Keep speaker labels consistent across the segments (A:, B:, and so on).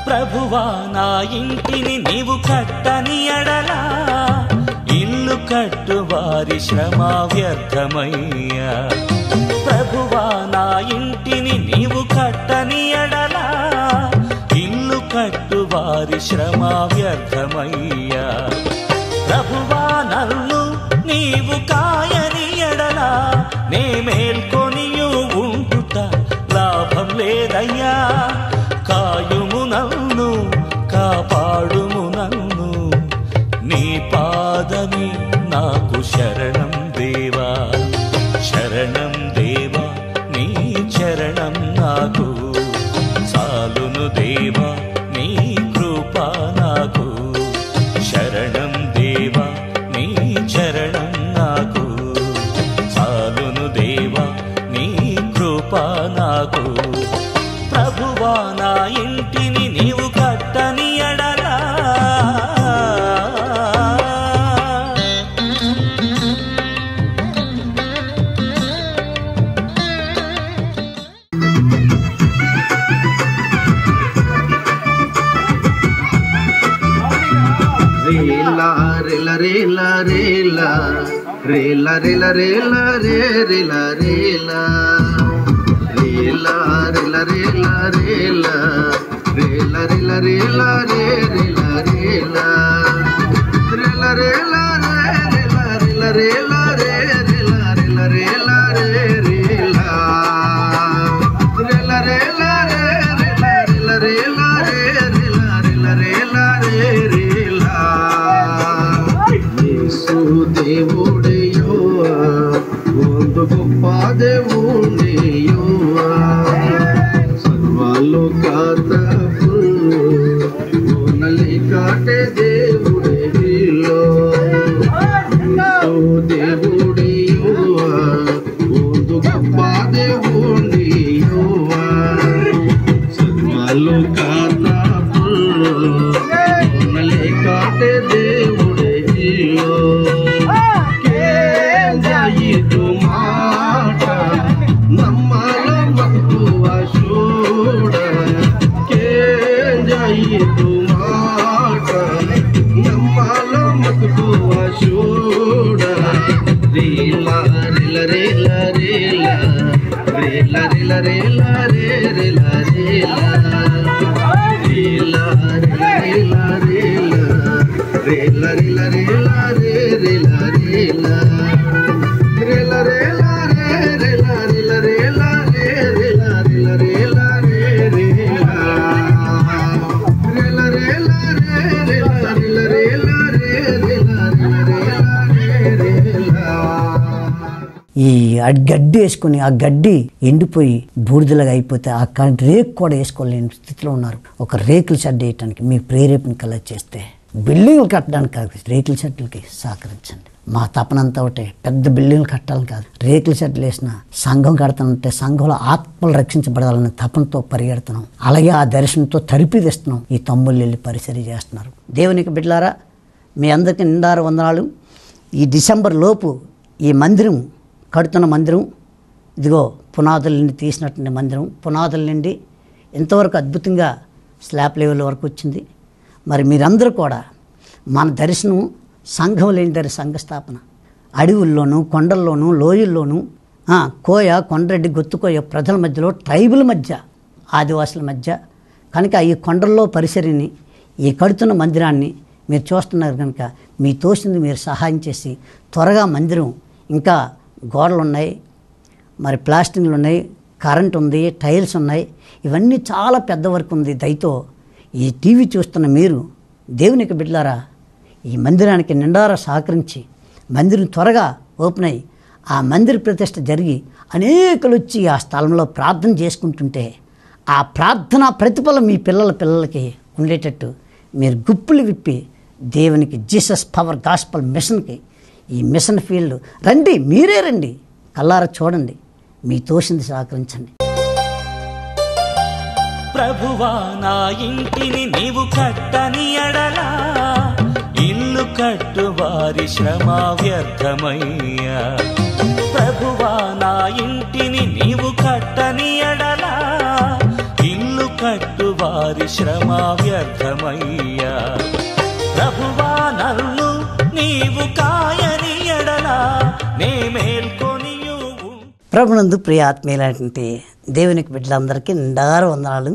A: ప్రభువా నా ఇంటిని నీవు కట్టని ఎడలా ఇల్లు కట్టు వారి శ్రమ వ్యర్థమయ్యా. ప్రభువా నా ఇంటిని నీవు కట్టని ఎడలా ఇల్లు కట్టు వారి శ్రమ వ్యర్థమయ్యా. ప్రభువా నన్ను నీవు కాయని ఎడలా నే మేల్కొనియు ఉండుట లాభం లేదయ్యా. కాయుము నన్ను కాపాడుము నన్ను నీ పాదమే నాకు శరణం దేవా. శరణం దేవా నీ చరణం నాకు చాలును దేవా నీ కృప నాకు. శరణం దేవా నీ చరణం నాకు చాలును దేవా నీ కృప నాకు. ప్రభువా నా ఇంటిని నీవు కట్టని ఎడలా
B: రేలా రేల రేల రేలా రేల రేల రేల రే రేల రేలా రేలా రేల రేల రేలా రేల రేల రేల రే రేల రేలా రేల రేల రే రేల రేల రే రేల రేల రేల రే రేలా రేల రేల రే రేల రేల రే రేల రేల రేల రే రేలా. యేసు దేవుడయ్యోవా ಒಂದು గొప్ప దేవుడయ్యోవా సర్వలోకాత ఓనలి కాటే దేవుడయ్యో. యేసు దేవుడయ్యోవా ಒಂದು గొప్ప దేవుడయ్యోవా సర్వలోకాత ఓనలి కాటే దేవుడయ్యో. కేంద్రయిదు మాట నమ్మలో మక్కువ చూడ. కేంద్రయిదు మాట నమ్మలో మక్కువ చూడ. రేలా రేల రేల రేలా రేల రేల రేల రే రేల రేలా రేలా రేల రేల రేల రేల రేల రే రేల రేలా రేల రేల రే రేల రేల రేల రే రేల రేల రేల రే రేలా రేల రేల రే రేల రేల రేల రే రేల రేల రేల రే రేలా.
C: ఈ గడ్డి వేసుకుని ఆ గడ్డి ఎండిపోయి బూడిదలాగా అయిపోతే ఆ రేకు కూడా వేసుకోలేని స్థితిలో ఉన్నారు. ఒక రేకుల షెడ్ వేయటానికి మీ ప్రేరేపణ కలె చేస్తే బిల్డింగ్లు కట్టడానికి కాదు, రేకుల షెడ్లకి సహకరించండి. మా తపనంతా ఒకటే, పెద్ద బిల్డింగ్లు కట్టాలని కాదు, రేకుల షెడ్లు వేసిన సంఘం కడతానంటే సంఘంలో ఆత్మలు రక్షించబడాలని తపనతో పరిగెడుతున్నాం. అలాగే ఆ దర్శనంతో తరిపిదిస్తున్నాం. ఈ తమ్ముళ్ళు వెళ్ళి పరిచర్య చేస్తున్నారు. దేవునికి బిడ్డలారా, మీ అందరికీ నిండారు వందనాలు. ఈ డిసెంబర్ లోపు ఈ మందిరం కడుతున్న మందిరం, ఇదిగో పునాదుల నుండి తీసినటువంటి మందిరం, పునాదుల నుండి ఎంతవరకు అద్భుతంగా స్లాబ్ లెవెల్ వరకు వచ్చింది. మరి మీరందరూ కూడా మన దర్శనం సంఘం లేని దరి సంఘ స్థాపన అడవుల్లోనూ కొండల్లోనూ లోయల్లోనూ కోయ కొండరెడ్డి గొత్తుకోయ ప్రజల మధ్యలో ట్రైబుల మధ్య ఆదివాసుల మధ్య కనుక ఈ కొండల్లో పరిసరిని ఈ కడుతున్న మందిరాన్ని మీరు చూస్తున్నారు కనుక మీ తోసింది మీరు సహాయం చేసి త్వరగా మందిరం, ఇంకా గోడలు ఉన్నాయి, మరి ప్లాస్టింగ్లు ఉన్నాయి, కరెంట్ ఉంది, టైల్స్ ఉన్నాయి, ఇవన్నీ చాలా పెద్ద వర్క్ ఉంది. దయతో ఈ టీవీ చూస్తున్న మీరు దేవునికి బిడ్డలారా ఈ మందిరానికి నిండారా సహకరించి మందిరం త్వరగా ఓపెన్ అయ్యి ఆ మందిర ప్రతిష్ఠ జరిగి అనేకులు వచ్చి ఆ స్థలంలో ప్రార్థన చేసుకుంటుంటే ఆ ప్రార్థన ప్రతిఫలం మీ పిల్లలకి ఉండేటట్టు మీరు గుప్పులు విప్పి దేవునికి జీసస్ పవర్ గాస్పల్ మిషన్కి, ఈ మిషన్ ఫీల్డ్ రండి, మీరే రండి, కల్లారా చూడండి, మీ తోసింది సహకరించండి.
A: ప్రభువా నా ఇంటిని నీవు కట్టని ఎడలా ఇల్లు కట్టు వారి శ్రమ వ్యర్థమయ్యా. ప్రభువా నా ఇంటిని నీవు కట్టని ఎడలా ఇల్లు కట్టు వారి శ్రమ వ్యర్థమయ్యా. ప్రభువా నన్ను నీవు కాయని ఎడలా నే మేల్కొనియు.
C: ప్రభునందు ప్రియ ఆత్మీయులైనటువంటి దేవునికి బిడ్డలందరికీ నిండారు వందనాలు.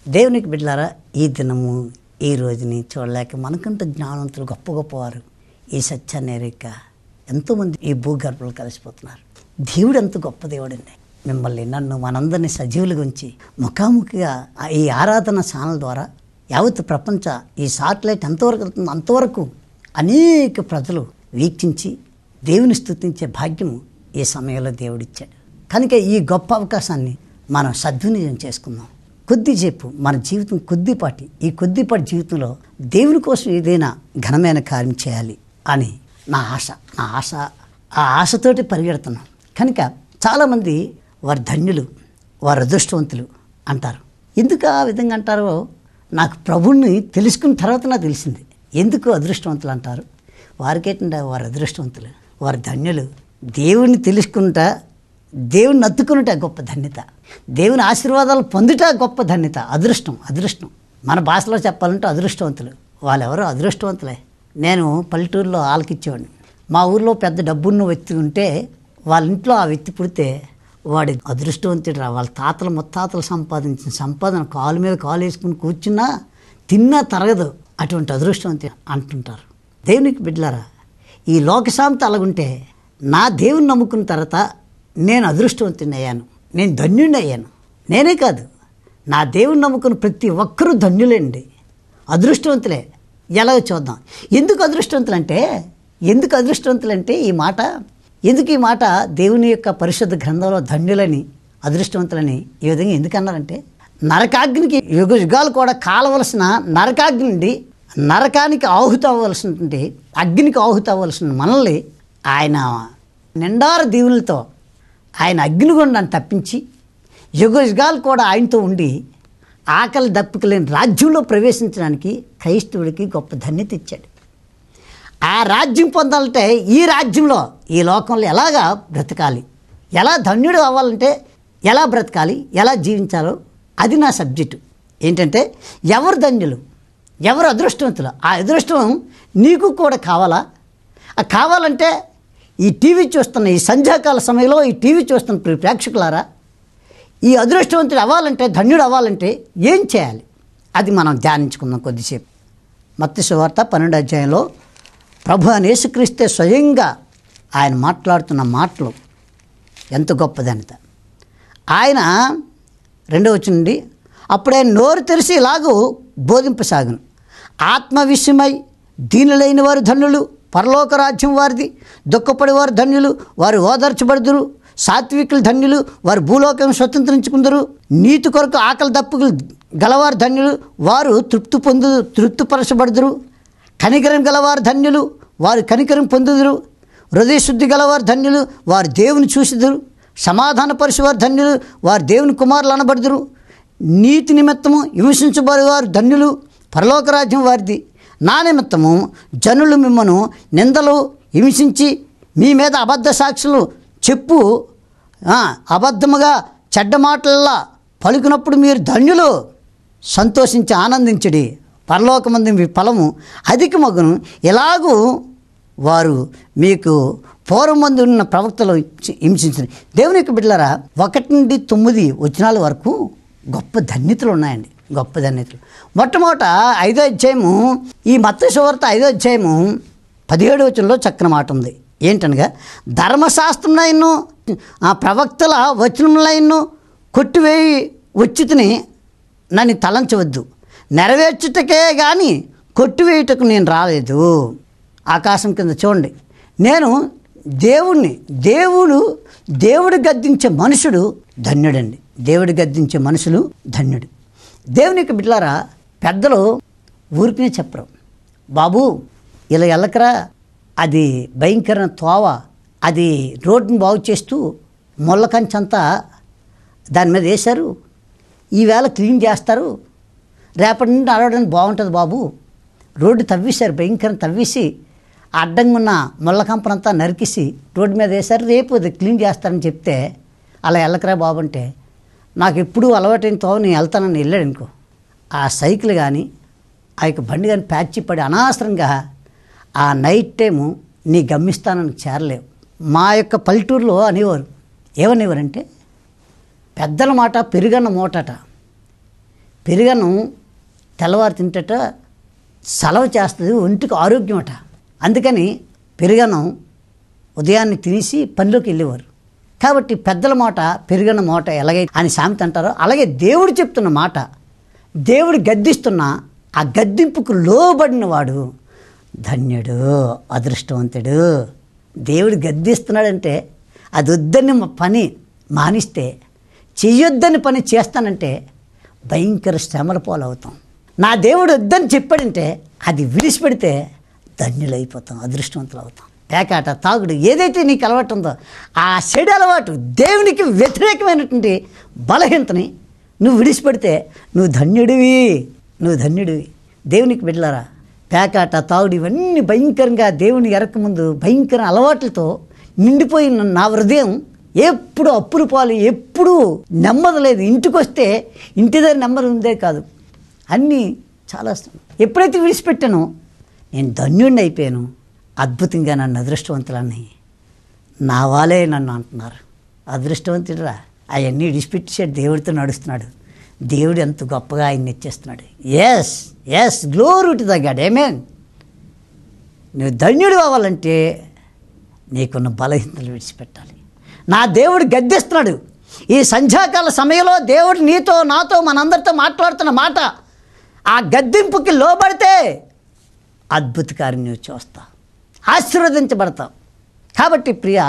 C: దేవునికి బిడ్డలారా, ఈ దినము ఈ రోజుని చూడలేక మనకంత జ్ఞానవంతులు గొప్ప గొప్పవారు ఈ సత్యాన్ని ఎరిక ఎంతోమంది ఈ భూగర్భంలో కలిసిపోతున్నారు. దేవుడు ఎంత గొప్ప దేవుడండి. మిమ్మల్ని నన్ను మనందరినీ సజీవులుగా ఉంచి ముఖాముఖిగా ఈ ఆరాధన ఛానల్ ద్వారా యావత్ ప్రపంచ ఈ సాటిలైట్ ఎంతవరకు వెళ్తుందో అంతవరకు అనేక ప్రజలు వీక్షించి దేవుని స్తుతించే భాగ్యము ఈ సమయంలో దేవుడిచ్చాడు. కనుక ఈ గొప్ప అవకాశాన్ని మనం సద్వినియోగం చేసుకుందాం. కొద్దిసేపు మన జీవితం ఈ కొద్దిపాటి జీవితంలో దేవుని కోసం ఏదైనా ఘనమైన కార్యం చేయాలి అని నా ఆశ ఆ ఆశతోటి పరిగెడుతున్నాం. కనుక చాలామంది వారు ధన్యులు, వారు అదృష్టవంతులు అంటారు. ఎందుకు ఆ విధంగా అంటారో నాకు ప్రభువుని తెలుసుకున్న తర్వాత నాకు తెలిసింది ఎందుకు అదృష్టవంతులు అంటారు. వారికేంటంటే వారు అదృష్టవంతులు, వారు ధన్యులు. దేవుణ్ణి తెలుసుకుంటా, దేవుని నత్తుకునుట గొప్ప ధన్యత, దేవుని ఆశీర్వాదాలు పొందుట గొప్ప ధన్యత. అదృష్టం మన భాషలో చెప్పాలంటే అదృష్టవంతులు. వాళ్ళెవరో అదృష్టవంతులే. నేను పల్లెటూరులో ఆలకిచ్చేవాడిని. మా ఊర్లో పెద్ద డబ్బున్న వ్యక్తి ఉంటే వాళ్ళ ఇంట్లో ఆ వ్యక్తి పుడితే వాడి అదృష్టవంతుడు రా. వాళ్ళ తాతలు ముత్తాతలు సంపాదించిన సంపాదన కాలు మీద కాలు వేసుకుని కూర్చున్నా తిన్నా తరగదు, అటువంటి అదృష్టవంతుడు అంటుంటారు. దేవునికి బిడ్డలారా, ఈ లోకశాంతి అలాగుంటే నా దేవుని నమ్ముకున్న తర్వాత నేను అదృష్టవంతుని అయ్యాను, నేను ధన్యుడిని అయ్యాను. నేనే కాదు, నా దేవుని నమ్ముకున్న ప్రతి ఒక్కరూ ధన్యులేండి, అదృష్టవంతులే. ఎలాగో చూద్దాం. ఎందుకు అదృష్టవంతులంటే ఈ మాట దేవుని యొక్క పరిశుద్ధ గ్రంథంలో ధన్యులని అదృష్టవంతులని ఈ విధంగా ఎందుకన్నారంటే, నరకాగ్నికి యుగాలు కూడా కాలవలసిన నరకాగ్ని నుండి నరకానికి ఆహుతి అవ్వవలసినటువంటి అగ్నికి ఆహుతి అవ్వవలసిన మనల్ని ఆయన నిండారు దీవులతో ఆయన అగ్నిగుండాన్ని తప్పించి యుగాలు కూడా ఆయనతో ఉండి ఆకలి దప్పిక లేని రాజ్యంలో ప్రవేశించడానికి క్రైస్తవుడికి గొప్ప ధన్యత ఇచ్చాడు. ఆ రాజ్యం పొందాలంటే ఈ రాజ్యంలో ఈ లోకంలో ఎలాగా బ్రతకాలి, ఎలా ధన్యుడు అవ్వాలంటే ఎలా బ్రతకాలి, ఎలా జీవించాలో అది నా సబ్జెక్టు. ఏంటంటే ఎవరు ధన్యులు, ఎవరు అదృష్టవంతులు, ఆ అదృష్టం నీకు కూడా కావాలా? కావాలంటే ఈ టీవీ చూస్తున్న ఈ సంధ్యాకాల సమయంలో ఈ టీవీ చూస్తున్న ప్రేక్షకులారా, ఈ అదృష్టవంతుడు అవ్వాలంటే ధన్యుడు అవ్వాలంటే ఏం చేయాలి అది మనం ధ్యానించుకుందాం కొద్దిసేపు. మత్తయి సువార్త 12వ అధ్యాయంలో ప్రభు అయిన యేసుక్రీస్తే స్వయంగా ఆయన మాట్లాడుతున్న మాటలు ఎంత గొప్పదనిత. ఆయన 2వ వచనం నుండి అప్పుడే నోరు తెరిచి ఇలాగూ బోధింపసాగును, ఆత్మ విషయమై దీనులైన వారు ధన్యులు, పరలోక రాజ్యం వారిది. దుఃఖపడేవారు ధన్యులు, వారు ఓదార్చబడుదురు. సాత్వికులు ధన్యులు, వారు భూలోకం స్వతంత్రించుకుందరు. నీతి కొరకు ఆకలి దప్పులు గలవారు ధన్యులు, వారు తృప్తిపరచబడుదురు. కనికరం గలవారు ధన్యులు, వారు కనికరం పొందుదురు. హృదయశుద్ధి గలవారు ధన్యులు, వారు దేవుని చూసిదురు. సమాధానపరిచేవారు ధన్యులు, వారు దేవుని కుమారులు అనబడుదురు. నీతి నిమిత్తము హింసించబడేవారు ధన్యులు, పరలోక రాజ్యం వారిది. నా నిమిత్తము జనులు మిమ్మను నిందలు హింసించి మీ మీద అబద్ధ సాక్షులు చెప్పు అబద్ధముగా చెడ్డ మాటల్లా పలుకున్నప్పుడు మీరు ధన్యులు, సంతోషించి ఆనందించడి, పరలోకమందు మీ ఫలము అధికమగును. ఎలాగూ వారు మీకు పూర్వమందు ఉన్న ప్రవక్తలు హింసించారు. దేవుని యొక్క బిడ్డలారా, 1 నుండి 9 వచనాల వరకు గొప్ప ధన్యతలు ఉన్నాయండి, గొప్ప ధన్యతలు. మొట్టమొదట 5వ అధ్యాయము, ఈ మత్తయి సువార్త 5వ అధ్యాయము 17వ వచనంలో చక్కని మాట ఉంది. ఏంటనగా, ధర్మశాస్త్రంలో ఆ ప్రవక్తల వచనంలో కొట్టివేయి వచ్చితిని నన్ను తలంచవద్దు, నెరవేర్చుటకే కానీ కొట్టివేయుటకు నేను రాలేదు. ఆకాశం కింద చూడండి, నేను దేవుడు గద్దించే మనుషుడు ధన్యుడండి. దేవుడు గద్దించే మనుషులు ధన్యుడు. దేవుని యొక్క బిడ్డలారా, పెద్దలు ఊరికనే చెప్పరు, బాబు ఇలా వెళ్ళకరా, అది భయంకరమైన తోవ, అది రోడ్డుని బాగు చేస్తూ ముళ్ళ కంచంతా దాని మీద వేశారు, ఈవేళ క్లీన్ చేస్తారు, రేపటి నుండి నడవడానికి బాగుంటుంది బాబు. రోడ్డు తవ్వేశారు, భయంకరంగా తవ్వేసి అడ్డంగా ఉన్న ముళ్ళ కంపనంతా నరికేసి రోడ్డు మీద వేశారు, రేపు అది క్లీన్ చేస్తారని చెప్తే అలా వెళ్ళకరా బాబు అంటే నాకు ఎప్పుడూ అలవాటైన తోవ నేను వెళ్తానని వెళ్ళాడు అనుకో, ఆ సైకిల్ కానీ ఆ యొక్క బండి కానీ ప్యాచ్ పడి అనవసరంగా ఆ నైట్ టైము నీ గమ్యస్థానాన్ని చేరలేవు. మా యొక్క పల్లెటూరులో అనేవారు, ఏమనేవారంటే పెద్దల మాట పెరుగన్న మూటట, పెరుగన్నం తెల్లవారు తింటట సలవ చేస్తుంది, ఒంటికి ఆరోగ్యం అట. అందుకని పెరుగన్నం ఉదయాన్నే తినేసి పనిలోకి వెళ్ళేవారు. కాబట్టి పెద్దల మాట పెరుగన్న మూట ఎలాగైతే అని సామెత అంటారో, అలాగే దేవుడు చెప్తున్న మాట, దేవుడు గద్దిస్తున్న ఆ గద్దింపుకు లోబడిన వాడు ధన్యుడు, అదృష్టవంతుడు. దేవుడు గద్దిస్తున్నాడంటే అది వద్దని పని మానిస్తే, చెయ్యొద్దని పని చేస్తానంటే భయంకర శ్రమల పాలవుతాం. నా దేవుడు వద్దని చెప్పాడంటే అది విడిచిపెడితే ధన్యులైపోతాం, అదృష్టవంతులు అవుతాం. పేకాట, తాగుడు, ఏదైతే నీకు అలవాటు ఉందో ఆ చెడు అలవాటు, దేవునికి వ్యతిరేకమైనటువంటి బలహీనతని నువ్వు విడిచిపెడితే నువ్వు ధన్యుడివి, నువ్వు ధన్యుడివి. దేవునికి బిడ్డలారా, పేకాట, తాగుడు ఇవన్నీ భయంకరంగా దేవుని ఎరకముందు భయంకర అలవాట్లతో నిండిపోయిన నా హృదయం ఎప్పుడు అప్పులు పాలు, ఎప్పుడూ నెమ్మది లేదు. ఇంటికి వస్తే ఇంటి దగ్గర నెమ్మది ఉందే కాదు, అన్నీ చాలా. ఎప్పుడైతే విడిచిపెట్టానో నేను ధన్యుడిని అయిపోయాను. అద్భుతంగా నన్ను అదృష్టవంతులని నా వాళ్ళే నన్ను అంటున్నారు. అదృష్టవంతుడురా, అవన్నీ విడిచిపెట్టేసాడు, దేవుడితో నడుస్తున్నాడు. దేవుడు ఎంత గొప్పగా ఆయన్ని ఇచ్చేస్తున్నాడు. Yes yes, glory to the God, ఆమేన్. నువ్వు ధన్యుడు అవ్వాలంటే నీకున్న బలహీనతలు విడిచిపెట్టాలి. నా దేవుడు గద్దిస్తున్నాడు. ఈ సంధ్యాకాల సమయంలో దేవుడు నీతో నాతో మనందరితో మాట్లాడుతున్న మాట, ఆ గద్దింపుకి లోబడితే అద్భుత కార్యం నువ్వు చూస్తావు, ఆశీర్వదించబడతావు. కాబట్టి ప్రియ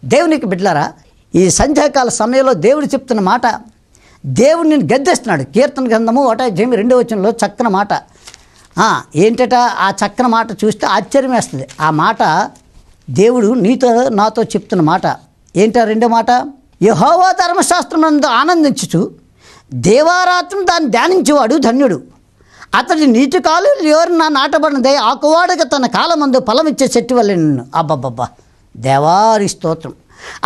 C: దేవునికి బిడ్డలారా, ఈ సంధ్యాకాల సమయంలో దేవుడు చెప్తున్న మాట, దేవుడు నేను గద్దిస్తున్నాడు. కీర్తన గ్రంథము 1:2 చక్కని మాట. ఏంటట ఆ చక్కని మాట చూస్తే ఆశ్చర్యం వేస్తుంది. ఆ మాట దేవుడు నీతో నాతో చెప్తున్న మాట ఏంటో రెండో మాట, యెహోవా ధర్మశాస్త్రమందు ఆనందించుచు దేవారాత్రం దాన్ని ధ్యానించేవాడు ధన్యుడు. అతడి నీటి కాలు ఎవరన్నా నాటబడినదే ఆకువాడగా తన కాలమందు ఫలమిచ్చే చెట్టు వల్లే నిన్ను. అబ్బబ్బబ్బా, దేవారి స్తోత్రం.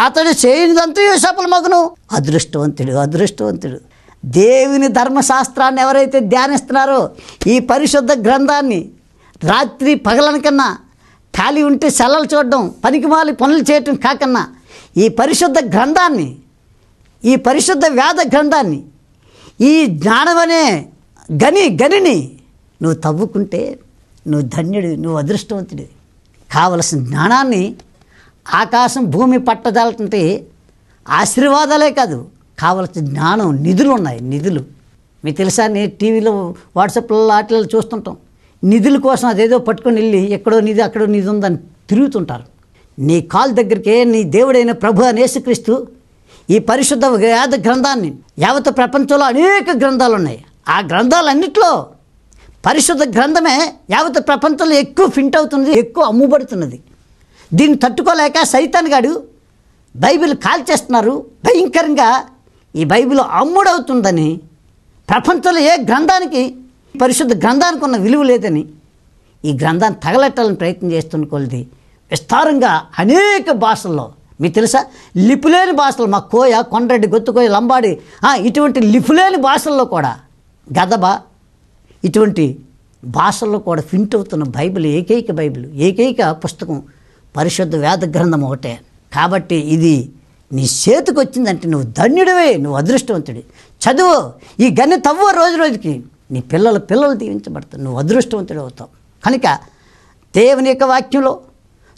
C: అతడు చేయనిదంతయు సఫలమగును. అదృష్టవంతుడు, అదృష్టవంతుడు. దేవుని ధర్మశాస్త్రాన్ని ఎవరైతే ధ్యానిస్తున్నారో, ఈ పరిశుద్ధ గ్రంథాన్ని రాత్రి పగలనకన్నా, ఖాళీ ఉంటే సెలవులు చూడడం, పనికిమాలి పనులు చేయటం కాకన్నా ఈ పరిశుద్ధ గ్రంథాన్ని, ఈ పరిశుద్ధ వేద గ్రంథాన్ని, ఈ జ్ఞానమనే గనిని నువ్వు తవ్వుకుంటే నువ్వు ధన్యుడు, నువ్వు అదృష్టవంతుడు. కావలసిన జ్ఞానాన్ని ఆకాశం భూమి పట్టదాలంటే ఆశీర్వాదాలే కాదు, కావలసిన జ్ఞానం, నిధులు ఉన్నాయి. నిధులు మీకు తెలుసా, నేను టీవీలో వాట్సాప్లో వాటిలో చూస్తుంటాం. నిధుల కోసం అదేదో పట్టుకొని వెళ్ళి ఎక్కడో నిధి అక్కడో నిధి ఉందని తిరుగుతుంటారు. నీ కాలు దగ్గరికే నీ దేవుడైన ప్రభు అని యేసుక్రీస్తు ఈ పరిశుద్ధ వేద గ్రంథాన్ని, యావత్ ప్రపంచంలో అనేక గ్రంథాలు ఉన్నాయి. ఆ గ్రంథాలన్నింటిలో పరిశుద్ధ గ్రంథమే యావత్ ప్రపంచంలో ఎక్కువ ఫింట్ అవుతున్నది, ఎక్కువ అమ్ముబడుతున్నది. దీన్ని తట్టుకోలేక సైతాన్ గాడు బైబిల్ కాల్చేస్తున్నారు. భయంకరంగా ఈ బైబిల్ అమ్ముడవుతుందని, ప్రపంచంలో ఏ గ్రంథానికి, పరిశుద్ధ గ్రంథానికి ఉన్న విలువ లేదని ఈ గ్రంథాన్ని తగలెట్టాలని ప్రయత్నం చేస్తున్న కొలది విస్తారంగా అనేక భాషల్లో, మీకు తెలుసా, లిపులేని భాషలు, మా కోయ, కొండ్రెడ్డి, గొత్తుకోయ, లంబాడి, ఇటువంటి లిపులేని భాషల్లో కూడా, గదబ, ఇటువంటి భాషల్లో కూడా ఫింట్ అవుతున్న బైబిల్, ఏకైక పుస్తకం పరిశుద్ధ వేద గ్రంథం ఒకటే. కాబట్టి ఇది నీ చేతికి వచ్చిందంటే నువ్వు ధన్యుడివే, నువ్వు అదృష్టవంతుడి. చదువు, ఈ గన్ని తవ్వ రోజు రోజుకి నీ పిల్లలు దీవించబడతారు, నువ్వు అదృష్టవంతుడు అవుతావు. కనుక దేవుని యొక్క వాక్యంలో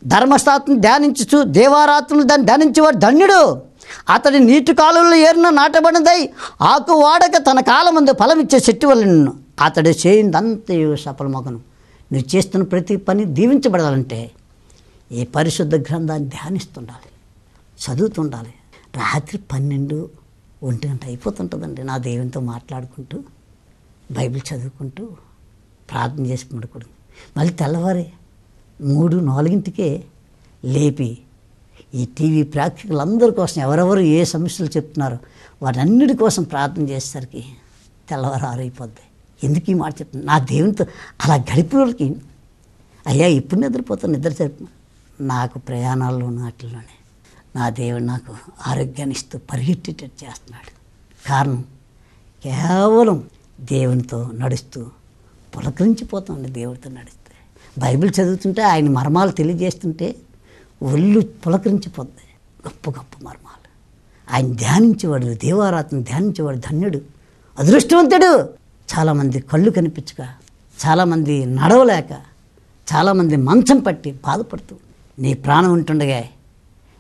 C: ధర్మశాస్త్రం ధ్యానించు దేవారాత్రులు దాన్ని ధ్యానించేవాడు ధన్యుడు. అతడి నీటి కాలువలో ఏరిన నాటబడినదై ఆకు వాడక తన కాలమందు ఫలమిచ్చే చెట్టు వల్ల నిన్ను. అతడు చేయిందంతయు సఫలమగును. నువ్వు చేస్తున్న ప్రతి పని దీవించబడాలంటే ఈ పరిశుద్ధ గ్రంథాన్ని ధ్యానిస్తుండాలి, చదువుతుండాలి. రాత్రి 12-1 గంట అయిపోతుంటుందండి నా దేవునితో మాట్లాడుకుంటూ, బైబిల్ చదువుకుంటూ, ప్రార్థన చేసి పడుకోవడం. మళ్ళీ తెల్లవారి 3-4 లేపి ఈ టీవీ ప్రేక్షకులందరి కోసం ఎవరెవరు ఏ సమస్యలు చెప్తున్నారో వాటన్నిటి కోసం ప్రార్థన చేసేసరికి తెల్లవారు 6 అయిపోద్ది. ఎందుకు ఈ మాట చెప్తున్నా, నా దేవునితో అలా గడిపిన వాళ్ళకి అయ్యా ఎప్పుడు నిద్రపోతాను, నిద్ర చెప్తున్నా, నాకు ప్రయాణాల్లోనూ వాటిల్లోనే నా దేవుడు నాకు ఆరోగ్యాన్ని ఇస్తూ పరిగెట్టేటట్టు చేస్తున్నాడు. కారణం కేవలం దేవునితో నడుస్తూ పులకరించిపోతుంది. దేవుడితో నడిస్తే బైబిల్ చదువుతుంటే ఆయన మర్మాలు తెలియజేస్తుంటే ఒళ్ళు పులకరించిపోద్ది. గొప్ప గొప్ప మర్మాలు ఆయన ధ్యానించేవాడు, దేవారాత్మ ధ్యానించేవాడు ధన్యుడు, అదృష్టవంతుడు. చాలామంది కళ్ళు కనిపించక, చాలామంది నడవలేక, చాలామంది మంచం పట్టి బాధపడుతూ, నీ ప్రాణం ఉంటుండగా,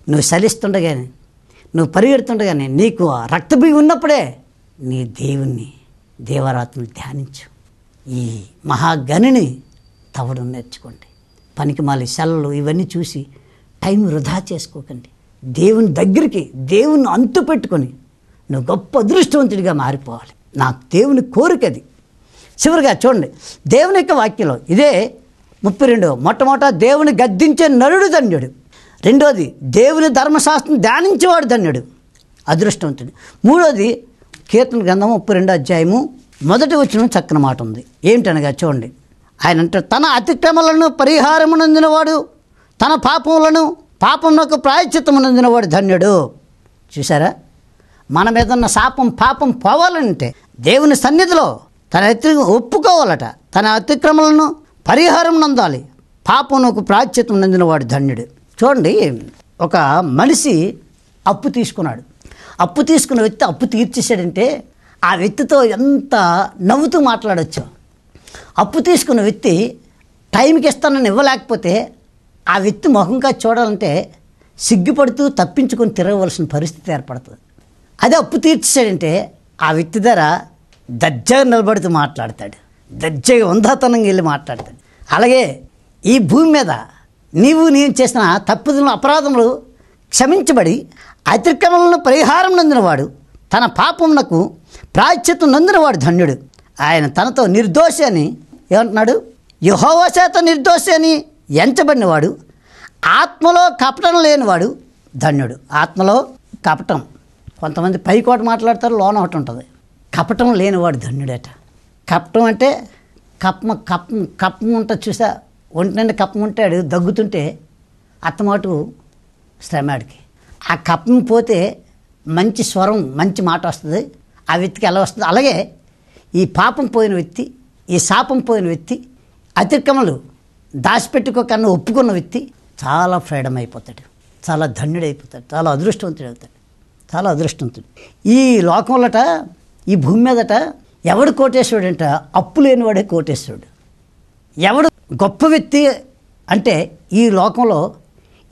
C: నువ్వు చలిస్తుండగానే, నువ్వు పరిగెడుతుండగానే, నీకు రక్తబిగి ఉన్నప్పుడే నీ దేవుణ్ణి దేవారాత్మను ధ్యానించు. ఈ మహాగణిని తవ్వడం నేర్చుకోండి. పనికిమాలి సెలవులు ఇవన్నీ చూసి టైం వృధా చేసుకోకండి. దేవుని దగ్గరికి, దేవుని అంతు పెట్టుకొని నువ్వు గొప్ప అదృష్టవంతుడిగా మారిపోవాలి. నాకు దేవుని కోరికది. చివరిగా చూడండి, దేవుని యొక్క వాక్యంలో ఇదే 32 మొట్టమొదట దేవుని గద్దించే నరుడు ధన్యుడు. రెండోది దేవుని ధర్మశాస్త్రం ధ్యానించేవాడు ధన్యుడు, అదృష్టవంతుడు. మూడోది కీర్తన గ్రంథం 32 అధ్యాయము 1 వచనం చక్కని మాట ఉంది. ఏమిటనగా చూడండి, ఆయన అంటే తన అతిక్రమలను పరిహారమునందినవాడు, తన పాపమునకు ప్రాయశ్చిత్తమునందినవాడు ధన్యుడు. చూసారా, మన మీద ఉన్న పాపం పోవాలంటే దేవుని సన్నిధిలో తన ఒప్పుకోవాలట. తన అతిక్రమలను పరిహారం నందాలి, పాపమునకు ప్రాయశ్చిత్తం నందినవాడు ధన్యుడు. చూడండి, ఒక మనిషి అప్పు తీసుకున్నాడు. అప్పు తీసుకున్న వ్యక్తి అప్పు తీర్చేశాడంటే ఆ వ్యక్తితో ఎంత నవ్వుతూ మాట్లాడచ్చు. అప్పు తీసుకున్న వ్యక్తి టైంకి ఇస్తానని ఇవ్వలేకపోతే ఆ వ్యక్తి ముఖంగా చూడాలంటే సిగ్గుపడుతూ తప్పించుకొని తిరగవలసిన పరిస్థితి ఏర్పడుతుంది. అదే అప్పు తీర్చేశాడంటే ఆ వ్యక్తి దగ్గర దర్జాగా నిలబడుతూ మాట్లాడతాడు, దర్జాగా ఉందాతనంగా వెళ్ళి మాట్లాడతాడు. అలాగే ఈ భూమి మీద నేను చేసిన తప్పుదలను, అపరాధములు క్షమించబడి అతిక్రమలను పరిహారం నందినవాడు, తన పాపమునకు ప్రాయశ్చిత్తం నందినవాడు ధన్యుడు. ఆయన తనతో నిర్దోషి అని ఏమంటున్నాడు, యెహోవా చేత నిర్దోషి అని ఎంచబడినవాడు, ఆత్మలో కపటం లేనివాడు ధన్యుడు. ఆత్మలో కపటం, కొంతమంది పైకోట మాట్లాడతారు, లోన ఒకటి ఉంటుంది. కపటం లేనివాడు ధన్యుడట. కపటం అంటే కప్పం ఉంటుంది చూసా, ఒంటి నిండా కప్పం ఉంటాడు, దగ్గుతుంటే అత్తమాటు శ్రమాడికి. ఆ కప్పం పోతే మంచి స్వరం, మంచి మాట వస్తుంది, ఆ వ్యక్తికి ఎలా వస్తుంది. అలాగే ఈ పాపం పోయిన వ్యక్తి, ఈ శాపం పోయిన వ్యక్తి, అతిక్రమలు దాచిపెట్టుకోకన్నా ఒప్పుకున్న వ్యక్తి చాలా ఫ్రీడమ్ అయిపోతాడు, చాలా ధన్యుడైపోతాడు, చాలా అదృష్టవంతుడు అవుతాడు, చాలా అదృష్టవంతుడు. ఈ లోకంలోట, ఈ భూమి మీదట ఎవడు కోటేశ్వరుడంట, అప్పు లేనివాడే కోటేశ్వరుడు. ఎవడు గొప్ప వ్యక్తి అంటే ఈ లోకంలో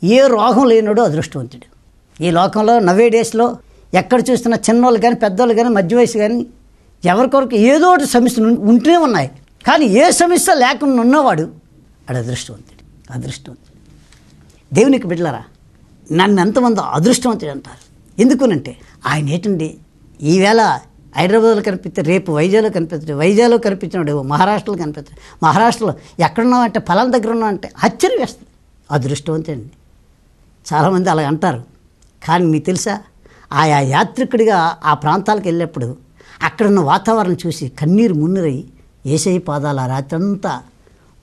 C: ఏ రోగం లేనివాడు అదృష్టవంతుడు. ఈ లోకంలో నవే డేస్లో ఎక్కడ చూస్తున్నా చిన్నోళ్ళు కానీ పెద్దోళ్ళు కానీ మధ్య వయసు కానీ ఎవరికొరకు ఏదో ఒకటి సమస్యలు ఉంటూనే ఉన్నాయి. కానీ ఏ సమస్య లేకుండా ఉన్నవాడు అది అదృష్టవంతుడు, అదృష్టవంతుడు. దేవునికి బిడ్డలారా, నన్ను ఎంతమంది అదృష్టవంతుడు అంటారు. ఎందుకునంటే ఆయన ఏంటండి, ఈవేళ హైదరాబాద్లో కనిపిస్తే రేపు వైజాగ్లో కనిపిస్తాడు, వైజాగ్లో కనిపించినాడు మహారాష్ట్రలో కనిపిస్తాడు, మహారాష్ట్రలో ఎక్కడున్నావు అంటే ఫలాల దగ్గర ఉన్నావు అంటే ఆశ్చర్యం వేస్తుంది. అదృష్టవంతుడండి. చాలామంది అలా అంటారు. కానీ మీకు తెలుసా, ఆయా యాత్రికుడిగా ఆ ప్రాంతాలకు వెళ్ళినప్పుడు అక్కడున్న వాతావరణం చూసి కన్నీరు మున్నీరై యేసయ్య పాదాల రాత్రంతా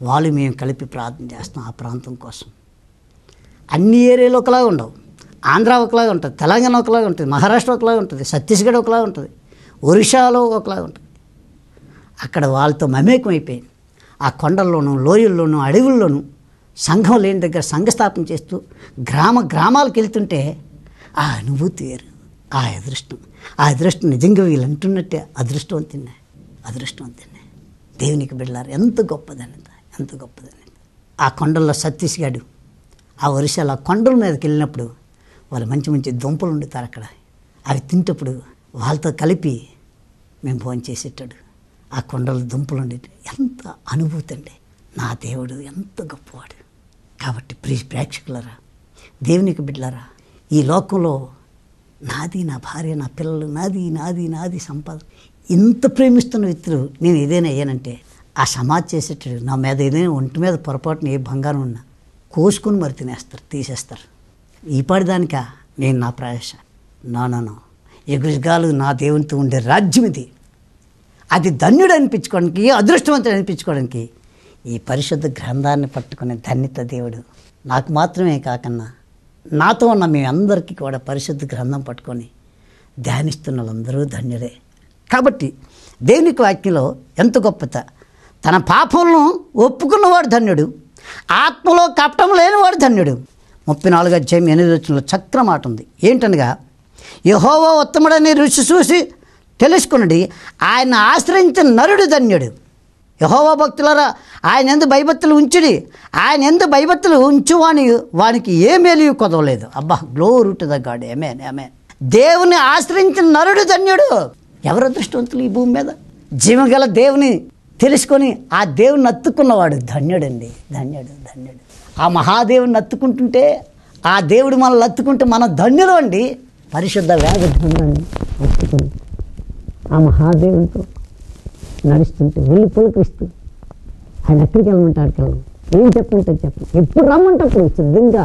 C: వాళ్ళు మేము కలిపి ప్రార్థన చేస్తాం ఆ ప్రాంతం కోసం. అన్ని ఏరియాలు ఒకలాగా ఉండవు. ఆంధ్ర ఒకలాగా ఉంటుంది, తెలంగాణ ఒకలాగా ఉంటుంది, మహారాష్ట్ర ఒకలాగా ఉంటుంది, ఛత్తీస్గఢ్ ఒకలాగా ఉంటుంది, ఒరిస్సాలో ఒకలాగా ఉంటుంది. అక్కడ వాళ్ళతో మమేకం అయిపోయింది. ఆ కొండల్లోనూ, లోయల్లోనూ, అడవుల్లోనూ సంఘం లేని దగ్గర సంఘస్థాపన చేస్తూ గ్రామాలకు వెళ్తుంటే ఆ అనుభూతి వేరు, ఆ అదృష్టం నిజంగా వీళ్ళు అంటున్నట్టే అదృష్టవంతున్నే. దేవునికి బిడ్డలారు, ఎంత గొప్పదని. ఆ కొండల్లో ఛత్తీస్గఢ్, ఆ ఒరిస్సాలో ఆ కొండల మీదకి వెళ్ళినప్పుడు వాళ్ళు మంచి మంచి దుంపలు వండుతారు అక్కడ. అవి తింటప్పుడు వాళ్ళతో కలిపి మేము భోజనం చేసేటాడు. ఆ కొండల దుంపలు ఉండేది ఎంత అనుభూతి అండి. నా దేవుడు ఎంత గొప్పవాడు. కాబట్టి ప్రేక్షకులరా, దేవునికి బిడ్డలారా, ఈ లోకంలో నాది, నా భార్య, నా పిల్లలు, నాది సంపాదన, ఇంత ప్రేమిస్తున్న వ్యక్తులు నేను ఏదైనా అయ్యానంటే ఆ సమాధి చేసేటాడు నా మీద ఏదైనా ఒంటి మీద పొరపాటున ఏ బంగారం ఉన్నా కోసుకుని మరి తీసేస్తారు. ఈ పాడిదానిక నేను నా ప్రయాస నో ఎగురుగాలు నా దేవునితో ఉండే రాజ్యం ఇది. అది ధన్యుడు అనిపించుకోవడానికి, అదృష్టవంతుడు అనిపించుకోవడానికి ఈ పరిశుద్ధ గ్రంథాన్ని పట్టుకునే ధన్యత దేవుడు నాకు మాత్రమే కాకన్నా నాతో ఉన్న మీ అందరికీ కూడా పరిశుద్ధ గ్రంథం పట్టుకొని ధ్యానిస్తున్న వాళ్ళందరూ ధన్యులే. కాబట్టి దేవునికి వాక్యంలో ఎంత గొప్పత. తన పాపంను ఒప్పుకున్నవాడు ధన్యుడు, ఆత్మలో కపటం లేనివాడు ధన్యుడు. 34:8 చక్ర మాట ఉంది. ఏంటనగా, యెహోవా ఉత్తముడని రుచి చూసి తెలుసుకున్నది, ఆయన ఆశ్రయించిన నరుడు ధన్యుడు. యెహోవా భక్తులారా, ఆయన ఎందు భయభక్తులు ఉంచుడి, ఆయన ఎందు భయభక్తులు వానికి ఏ మేలు కొదవలేదు. అబ్బా, గ్లోరీ టు ద గాడ్. ఆమేన్, ఆమేన్. దేవుని ఆశ్రయించిన నరుడు ధన్యుడు. ఎవరు అదృష్టవంతులు ఈ భూమి మీద? జీవగల దేవుని తెలుసుకొని ఆ దేవుని అత్తుకున్నవాడు ధన్యుడండి. ధన్యుడు, ధన్యుడు. ఆ మహాదేవుని అత్తుకుంటుంటే, ఆ దేవుడు మనల్ని అత్తుకుంటే మనం ధన్యులు అండి. పరిశుద్ధ వేదగ్రంథాన్ని అత్తుకుని ఆ మహాదేవునితో నడుస్తుంటే వెళ్ళి పులకరిస్తూ ఆయన ఎక్కడికి వెళ్ళమంటాడు వెళ్ళను, ఏం చెప్పమంటే చెప్పను, ఎప్పుడు రమ్మంటే అప్పుడు సిద్ధంగా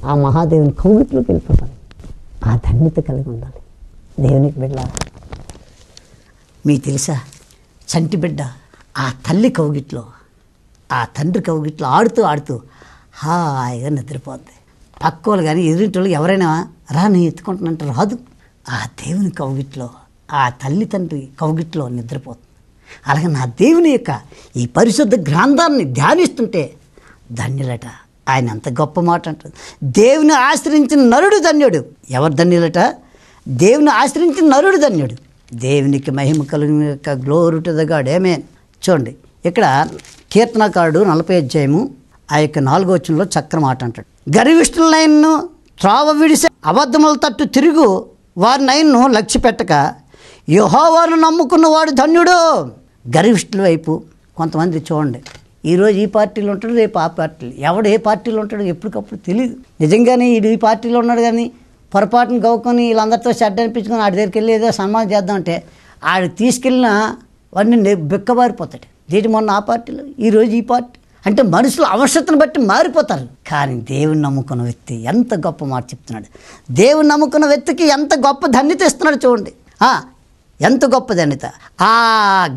C: ఆ మహాదేవుని కౌగిట్లోకి వెళ్ళిపోతాను. ఆ ధన్యత కలిగి ఉండాలి దేవునికి బిడ్డ. మీకు తెలుసా, చంటి బిడ్డ ఆ తల్లి కౌగిట్లో, ఆ తండ్రి కౌగిట్లో ఆడుతూ ఆడుతూ హాయిగా నిద్రపోద్ది. పక్కోళ్ళు కానీ ఎదురింటోళ్ళు ఎవరైనా రాని ఎత్తుకుంటున్నంటే రాదు. ఆ దేవుని కౌగిట్లో, ఆ తల్లి తండ్రి కౌగిట్లో నిద్రపోతుంది. అలాగే నా దేవుని యొక్క ఈ పరిశుద్ధ గ్రంథాన్ని ధ్యానిస్తుంటే ధన్యులట. ఆయన అంత గొప్ప మాట అంటారు, దేవుని ఆశ్రయించిన నరుడు ధన్యుడు. ఎవరు ధన్యులట? దేవుని ఆశ్రయించిన నరుడు ధన్యుడు. దేవునికి మహిమ కలిగిన యొక్క గ్లోరీ టు ద గాడ్. ఆమేన్. చూడండి, ఇక్కడ కీర్తనకారుడు 40వ అధ్యాయము ఆ యొక్క 4వ వచనంలో చక్ర మాట అంటాడు, గర్విష్ఠులైనను త్రోవ విడిసే అబద్ధముల తట్టు తిరుగు వారి నైన్ను లక్ష్య పెట్టక యెహోవాను నమ్ముకున్నవాడు ధన్యుడు. గర్విష్ఠుల వైపు కొంతమంది చూడండి, ఈరోజు ఈ పార్టీలో ఉంటాడు, రేపు ఆ పార్టీలు. ఎవడు ఏ పార్టీలో ఉంటాడో ఎప్పటికప్పుడు తెలియదు. నిజంగానే ఈ పార్టీలో ఉన్నాడు కానీ పొరపాటును గౌకొని వీళ్ళందరితో షడ్ అనిపించుకొని ఆడి దగ్గరికి వెళ్ళి ఏదో సన్మానం చేద్దామంటే ఆడు తీసుకెళ్ళిన వాడిని బిక్కబారిపోతాడు. దీటి మొన్న ఆ పార్టీలో, ఈరోజు ఈ పార్టీ. అంటే మనుషులు అవసరతను బట్టి మారిపోతారు. కానీ దేవుని నమ్ముకున్న వ్యక్తి ఎంత గొప్ప మాట చెప్తున్నాడు. దేవుని నమ్ముకున్న వ్యక్తికి ఎంత గొప్ప ధన్యత ఇస్తున్నాడు చూడండి. ఎంత గొప్ప ధన్యత. ఆ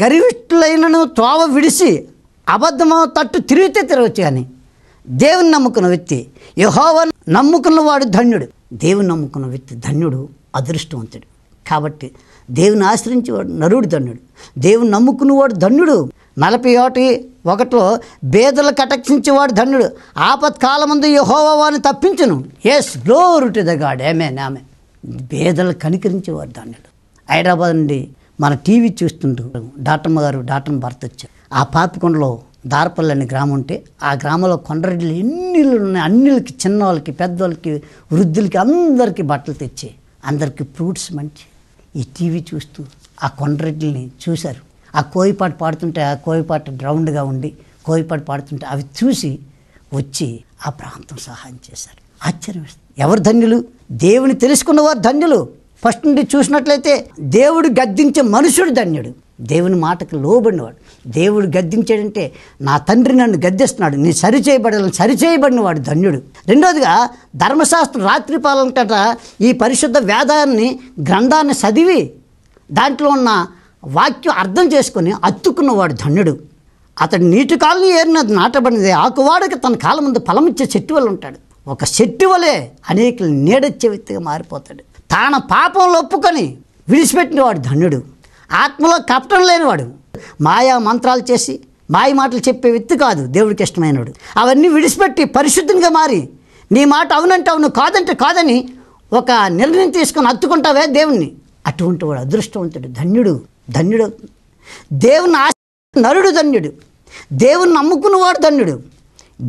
C: గర్విష్ఠులైనను త్రోవ విడిసి అబద్ధమో తట్టు తిరిగితే తిరగచ్చు. కానీ దేవుని నమ్ముకున్న వ్యక్తి, యెహోవాను నమ్ముకున్నవాడు ధన్యుడు. దేవుని నమ్ముకున్న వ్యక్తి ధన్యుడు, అదృష్టవంతుడు. కాబట్టి దేవుని ఆశ్రయించేవాడు నరుడు ధన్యుడు, దేవుని నమ్ముకున్నవాడు ధన్యుడు. 41:1 బేదలు కటాక్షించేవాడు ధన్యుడు, ఆపత్కాలమందు యెహోవా వారిని తప్పించును. Yes, glory to the God. ఆమేన్, ఆమేన్. బేదలు కనికరించేవాడు ధన్యుడు. హైదరాబాద్ నుండి మన టీవీ చూస్తుంటూ డాక్టర్మ గారు, డాక్టర్మ భర్త వచ్చారు. ఆ పాపికొండలో దారపల్లి అనే గ్రామం ఉంటే ఆ గ్రామంలో కొండరెడ్డిలు ఎన్ని ఇళ్ళు ఉన్నాయి, అన్నిళ్ళకి, చిన్నవాళ్ళకి, పెద్దవాళ్ళకి, వృద్ధులకి అందరికీ బట్టలు తెచ్చి అందరికీ ఫ్రూట్స్ మంచి. ఈ టీవీ చూస్తూ ఆ కొండరెడ్డిని చూశారు. ఆ కోయిపాట పాడుతుంటే, ఆ కోయిపాట రౌండ్గా ఉండి కోయిపాట పాడుతుంటే అవి చూసి వచ్చి ఆ ప్రాంతం సహాయం చేశారు. ఆశ్చర్యం వేస్తుంది. ఎవరు ధన్యులు? దేవుని తెలుసుకున్నవారు ధన్యులు. ఫస్ట్ నుండి చూసినట్లయితే దేవుడు గద్దించే మనుషుడు ధన్యుడు. దేవుని మాటకు లోబడినవాడు. దేవుడు గద్దించాడంటే నా తండ్రి నన్ను గద్దిస్తున్నాడు, నీ సరిచేయబడిన వాడు ధన్యుడు. రెండోదిగా ధర్మశాస్త్రం రాత్రి పాలనట ఈ పరిశుద్ధ వేదాన్ని గ్రంథాన్ని చదివి దాంట్లో ఉన్న వాక్యం అర్థం చేసుకొని అత్తుకున్నవాడు ధన్యుడు. అతడు నీటి కాలని ఏరినది నాటబడినది, ఆకువాడకి తన కాలం ముందు ఫలమిచ్చే చెట్టు వల్ల ఉంటాడు. ఒక చెట్టు వలే అనేకులు నీడచ్చే వ్యక్తిగా మారిపోతాడు. తన పాపంలో ఒప్పుకొని విడిచిపెట్టిన వాడు ధన్యుడు. ఆత్మలో కపటం లేనివాడు, మాయా మంత్రాలు చేసి మాయ మాటలు చెప్పే వ్యక్తి కాదు దేవుడికి ఇష్టమైనవాడు. అవన్నీ విడిచిపెట్టి పరిశుద్ధంగా మారి నీ మాట అవునంటే అవును, కాదంటే కాదని ఒక నిర్ణయం తీసుకొని అత్తుకుంటావే దేవుణ్ణి, అటువంటి వాడు అదృష్టవంతుడు, ధన్యుడు. ధన్యుడు దేవుని నరుడు ధన్యుడు. దేవుని నమ్ముకున్నవాడు ధన్యుడు.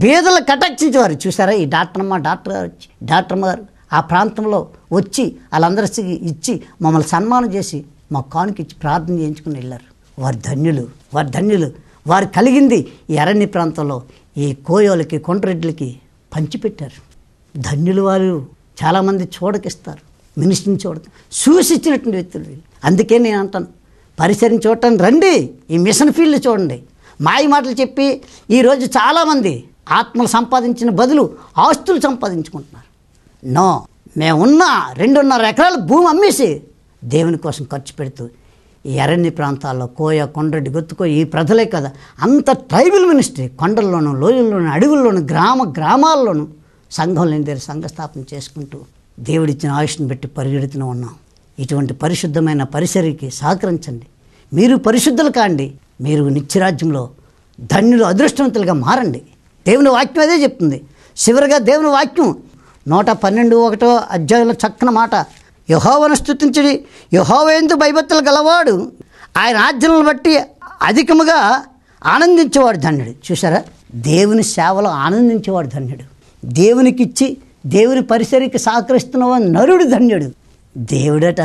C: బీదలు కటాక్షించేవారు. చూసారా, ఈ డాక్టర్మ గారు ఆ ప్రాంతంలో వచ్చి వాళ్ళందరికీ ఇచ్చి మమ్మల్ని సన్మానం చేసి మా కానుక ఇచ్చి ప్రార్థన చేయించుకుని వెళ్ళారు. వారు ధన్యులు, వారు ధన్యులు. వారు కలిగింది ఈ అరణ్య ప్రాంతంలో ఈ కోయోలకి, కొండరెడ్లకి పంచిపెట్టారు. ధన్యులు వారు. చాలామంది చూడకిస్తారు, మినిస్ట్రీని చూసి ఇచ్చినటువంటి వ్యక్తులు వీళ్ళు. అందుకే నేను అంటాను, పరిసరం చూడటానికి రండి, ఈ మిషన్ ఫీల్డ్ చూడండి. మాయ మాటలు చెప్పి ఈరోజు చాలామంది ఆత్మలు సంపాదించిన బదులు ఆస్తులు సంపాదించుకుంటున్నారు. నో, మేమున్న 2.5 ఎకరాల భూమి అమ్మేసి దేవుని కోసం ఖర్చు పెడుతూ ఈ అరణ్య ప్రాంతాల్లో కోయ, కొండరెడ్డి, గొత్తుకో ఈ ప్రజలే కదా, అంత ట్రైబల్ మినిస్ట్రీ కొండల్లోనూ, లోయల్లోనూ, అడవుల్లోనూ, గ్రామాల్లోనూ సంఘం లేని దగ్గర సంఘ స్థాపన చేసుకుంటూ దేవుడిచ్చిన ఆయుష్ని పెట్టి పరిగెడుతూనే ఉన్నాం. ఇటువంటి పరిశుద్ధమైన పరిసరికి సహకరించండి. మీరు పరిశుద్ధులు కాండి, మీరు నిత్యరాజ్యంలో ధన్యులు అదృష్టవంతులుగా మారండి. దేవుని వాక్యం అదే చెప్తుంది. చివరిగా దేవుని వాక్యం 112 అధ్యాయంలో చక్కని మాట, యెహోవాను స్తుతించుడి, యెహోవా యందు భయభక్తులు గలవాడు ఆయన ఆజ్ఞలను బట్టి అధికముగా ఆనందించేవాడు ధన్యుడు. చూసారా, దేవుని సేవలో ఆనందించేవాడు ధన్యుడు. దేవునికిచ్చి దేవుని పరిసరికి సహకరిస్తున్నవాడు నరుడు ధన్యుడు. దేవుడట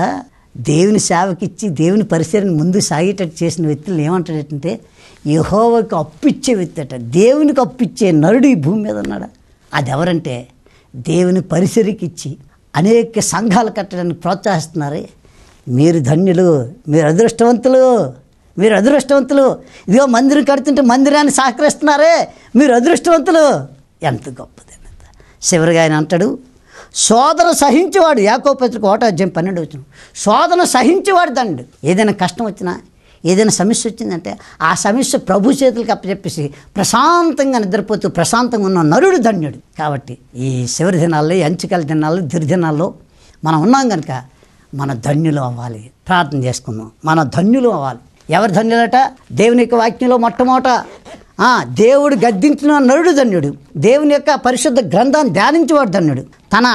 C: దేవుని సేవకిచ్చి దేవుని పరిసరాన్ని ముందు సాగేటట్టు చేసిన వ్యక్తులు ఏమంటాడంటే యెహోవాకు అప్పిచ్చే వ్యక్తి అట. దేవునికి అప్పిచ్చే నరుడు ఈ భూమి మీద ఉన్నాడా? అది ఎవరంటే దేవుని పరిసరికి ఇచ్చి అనేక సంఘాలు కట్టడానికి ప్రోత్సహిస్తున్నారే, మీరు ధన్యులు, మీరు అదృష్టవంతులు, మీరు అదృష్టవంతులు. ఇదిగో మందిరం కడుతుంటే మందిరాన్ని సహకరిస్తున్నారే, మీరు అదృష్టవంతులు. ఎంత గొప్పది. చివరిగా ఆయన అంటాడు, శోధన సహించేవాడు, యాకోబు పత్రిక 1:12 శోధన సహించేవాడు ధన్యుడు. ఏదైనా కష్టం వచ్చినా, ఏదైనా సమస్య వచ్చిందంటే ఆ సమస్య ప్రభు చేతులకు అప్పచెప్పేసి ప్రశాంతంగా నిద్రపోతూ ప్రశాంతంగా ఉన్న నరుడు ధన్యుడు. కాబట్టి ఈ చివరి దినాల్లో, ఈ అంచుకల దినాల్లో, దుర్దినాల్లో మనం ఉన్నాం కనుక మన ధన్యులు అవ్వాలి. ప్రార్థన చేసుకుందాం, మన ధన్యులు అవ్వాలి. ఎవరు ధన్యులట? దేవుని యొక్క వాక్యంలో మొట్టమొదట దేవుడు గద్దించిన నరుడు ధన్యుడు, దేవుని యొక్క పరిశుద్ధ గ్రంథాన్ని ధ్యానించేవాడు ధన్యుడు, తన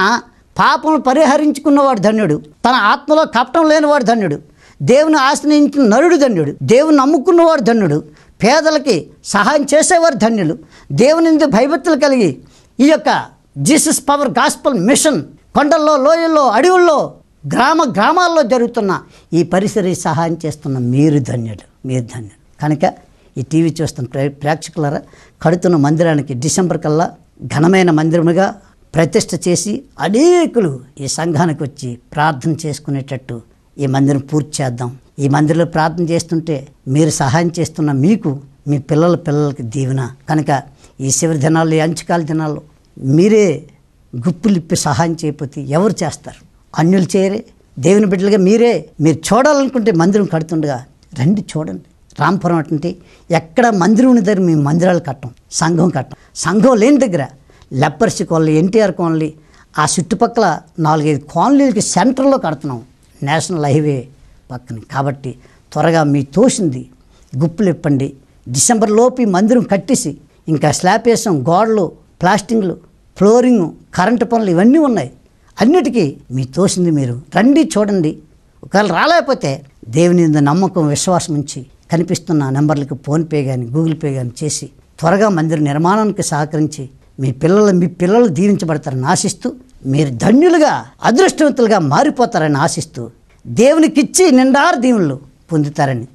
C: పాపములు పరిహరించుకున్నవాడు ధన్యుడు, తన ఆత్మలో కపటం లేనివాడు ధన్యుడు, దేవుని ఆశ్రయించిన నరుడు ధన్యుడు, దేవుని నమ్ముకున్నవాడు ధన్యుడు, పేదలకి సహాయం చేసేవారు ధన్యులు, దేవుని యందు భయభక్తులు కలిగి ఈ యొక్క జీసస్ పవర్ గాస్పల్ మిషన్ కొండల్లో, లోయల్లో, అడవుల్లో, గ్రామాల్లో జరుగుతున్న ఈ పరిసర సహాయం చేస్తున్న మీరు ధన్యుడు, మీరు ధన్యుడు. కనుక ఈ టీవీ చూస్తున్న ప్రేక్షకులారా, కడుతున్న మందిరానికి డిసెంబర్ కల్లా ఘనమైన మందిరముగా ప్రతిష్ఠ చేసి అనేకులు ఈ సంఘానికి వచ్చి ప్రార్థన చేసుకునేటట్టు ఈ మందిరం పూర్తి చేద్దాం. ఈ మందిరంలో ప్రార్థన చేస్తుంటే మీరు సహాయం చేస్తున్న మీకు, మీ పిల్లలకి దీవెన. కనుక ఈ చివరి దినాల్లో, ఈ అంచుకాల దినాల్లో మీరే గుప్పులిప్పి సహాయం చేయకపోతే ఎవరు చేస్తారు? అన్యులు చేయరే. దేవుని బిడ్డలుగా మీరు చూడాలనుకుంటే మందిరం కడుతుండగా రండి, చూడండి. రాంపురం అంటే ఎక్కడ మందిరం ఉన్న దగ్గర మేము మందిరాలు కట్టం, సంఘం కట్టం. సంఘం లేని దగ్గర లెప్పర్సి కాలనీ, ఎన్టీఆర్ కాలనీ, ఆ చుట్టుపక్కల 4-5 కాలనీలకి సెంటర్లో కడుతున్నాం, నేషనల్ హైవే పక్కన. కాబట్టి త్వరగా మీ తోసింది గుప్పులు ఇప్పండి. డిసెంబర్ లోపు ఈ మందిరం కట్టేసి ఇంకా స్లాబ్ వేసాం, గోడలు, ప్లాస్టింగ్లు, ఫ్లోరింగ్, కరెంటు పనులు ఇవన్నీ ఉన్నాయి. అన్నిటికీ మీ తోసింది మీరు రండి, చూడండి. ఒకవేళ రాలేకపోతే దేవుని మీద నమ్మకం, విశ్వాసం ఉంచి కనిపిస్తున్న నెంబర్లకు ఫోన్పే కానీ, గూగుల్ పే కానీ చేసి త్వరగా మందిర నిర్మాణానికి సహకరించి మీ పిల్లలు దీవించబడతారని ఆశిస్తూ, మీరు ధన్యులుగా అదృష్టవంతులుగా మారిపోతారని ఆశిస్తూ, దేవునికిచ్చి నిండారు దీవులు పొందుతారని,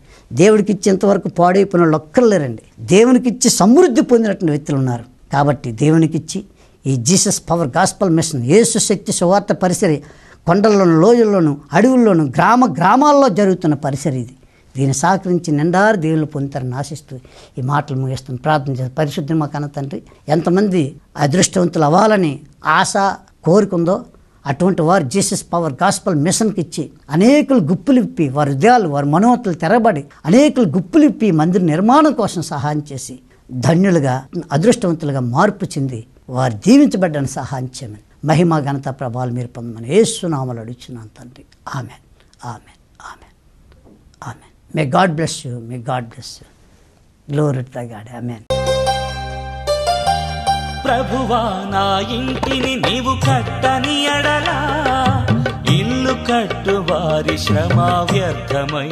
C: దేవుడికిచ్చి ఇంతవరకు పాడైపోయిన వాళ్ళు ఒక్కరు లేరండి. దేవునికిచ్చి సమృద్ధి పొందినటువంటి వ్యక్తులు ఉన్నారు. కాబట్టి దేవునికిచ్చి ఈ జీసస్ పవర్ గాస్పల్ మిషన్, యేసు శక్తి సువార్త పరిసరి కొండల్లోను, లోయల్లోను, అడవుల్లోను, గ్రామాల్లో జరుగుతున్న పరిసరి ఇది. దీన్ని సహకరించి నిండారు దేవుళ్ళు పొందుతారని ఆశిస్తూ ఈ మాటలు ముగిస్తాను. ప్రార్థన చేస్తాను. పరిశుద్ధి మా కన్న తండ్రి, ఎంతమంది అదృష్టవంతులు అవ్వాలని ఆశ, కోరికుందో అటువంటి వారు జీసస్ పవర్ గాస్పల్ మిషన్కి ఇచ్చి అనేకులు గుప్పులు ఇప్పి, వారి హృదయాలు, వారి మనోవతులు తెరబడి అనేకులు గుప్పులు ఇప్పి మందిర నిర్మాణం కోసం సహాయం చేసి ధన్యులుగా, అదృష్టవంతులుగా మార్పు చెంది వారు దీవించబడ్డాన్ని సహాయం చేయమని, మహిమ ఘనత ప్రభావాలు మీరు పొందమని యేసు నామములో అడుగుచున్నాను తండ్రి. Amen, amen, amen, amen. May God bless you. May God bless you. Glory to God. Amen.
A: ప్రభువా నా ఇంటిని నీవు కట్టని ఎడలా, ఇల్లు కట్టు వారి శ్రమ వ్యర్థమై